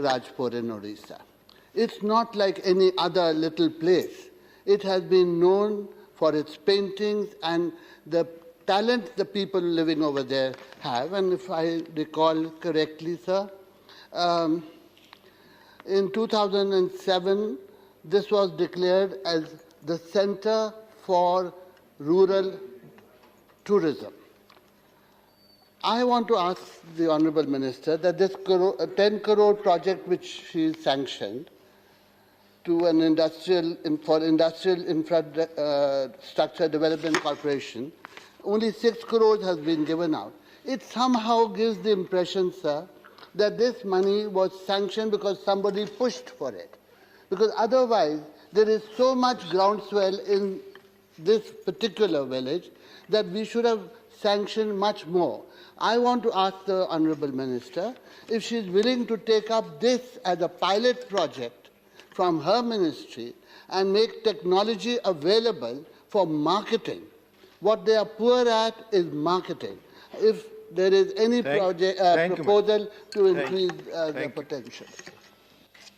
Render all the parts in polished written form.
Rajpur in Odisha. It's not like any other little place. It has been known for its paintings and the talent the people living over there have. And if I recall correctly, sir, in 2007, this was declared as the Center for Rural Tourism. I want to ask the Honorable Minister that this 10 crore project which she sanctioned to an industrial infrastructure development corporation, only 6 crores has been given out. It somehow gives the impression, sir, that this money was sanctioned because somebody pushed for it. Because otherwise, there is so much groundswell in this particular village that we should have sanctioned much more. I want to ask the Honorable Minister if she is willing to take up this as a pilot project from her ministry and make technology available for marketing. What they are poor at is marketing. If there is any proposal to increase the potential.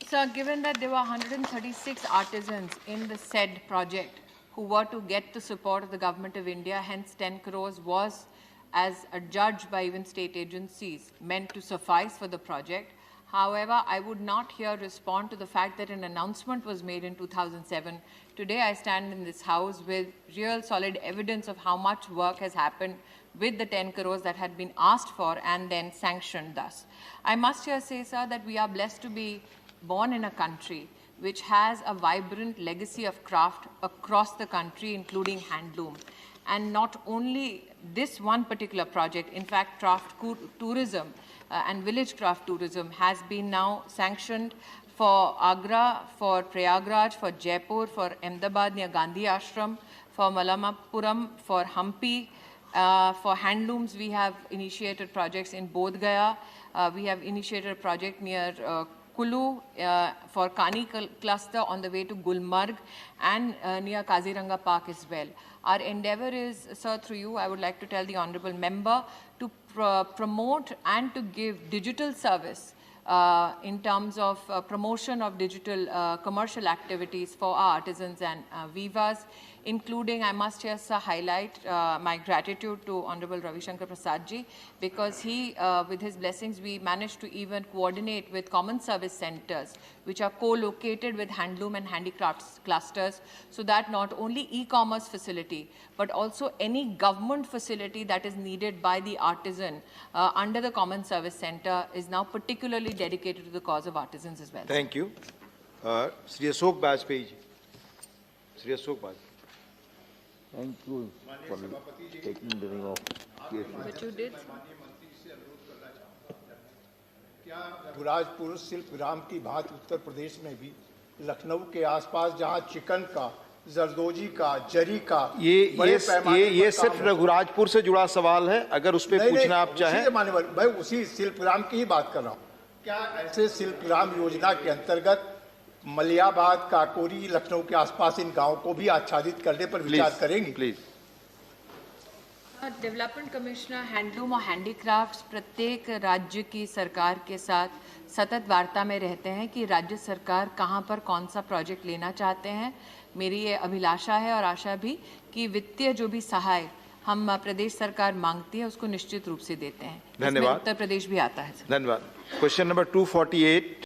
Sir, given that there were 136 artisans in the said project who were to get the support of the Government of India, hence 10 crores was, as adjudged by even state agencies, meant to suffice for the project. However, I would not here respond to the fact that an announcement was made in 2007. Today, I stand in this House with real solid evidence of how much work has happened with the 10 crores that had been asked for and then sanctioned thus. I must here say, sir, that we are blessed to be born in a country which has a vibrant legacy of craft across the country, including handloom. And not only this one particular project, in fact, craft tourism and village craft tourism has been now sanctioned for Agra, for Prayagraj, for Jaipur, for Ahmedabad near Gandhi Ashram, for Malamapuram, for Hampi. For handlooms, we have initiated projects in Bodh Gaya. We have initiated a project near Kulu for Kani cluster on the way to Gulmarg and near Kaziranga Park as well. Our endeavor is, sir, through you, I would like to tell the Honorable Member to promote and to give digital service in terms of promotion of digital commercial activities for our artisans and weavers, including, I must just highlight my gratitude to Honorable Ravi Shankar Prasad ji, because he, with his blessings, we managed to even coordinate with common service centers, which are co-located with handloom and handicrafts clusters, so that not only e-commerce facility, but also any government facility that is needed by the artisan under the common service center is now particularly dedicated to the cause of artisans as well. Thank you. Shri Ashok Bajpayee. Shri Ashok Bajpayee. Thank you for taking the ring off. But you did. Raghurajpur शिल्प ग्राम की भांति उत्तर प्रदेश में भी लखनऊ के आसपास जहां chicken का, जरदोजी का, जरी का ये सिर्फ रघुराजपुर से जुड़ा सवाल है, अगर उस पर पूछना आप चाहें। मैं उसी शिल्प ग्राम की ही बात कर रहा हूँ। क्या ऐसे शिल्प ग्राम योजना के अंतर्गत मलियाबाद, काकोरी, लखनऊ के आसपास इन गांवों को भी आच्छादित करने पर विचार करेंगे? प्लीज। डेवलपमेंट कमिश्नर हैंडलूम और हैंडीक्राफ्ट्स प्रत्येक राज्य की सरकार के साथ सतत वार्ता में रहते हैं कि राज्य सरकार कहां पर कौन सा प्रोजेक्ट लेना चाहते हैं। मेरी ये अभिलाषा है और आशा भी कि वित्तीय जो भी सहाय हम प्रदेश सरकार मांगती है उसको निश्चित रूप से देते हैं। धन्यवाद। उत्तर प्रदेश भी आता है। धन्यवाद। Question number 248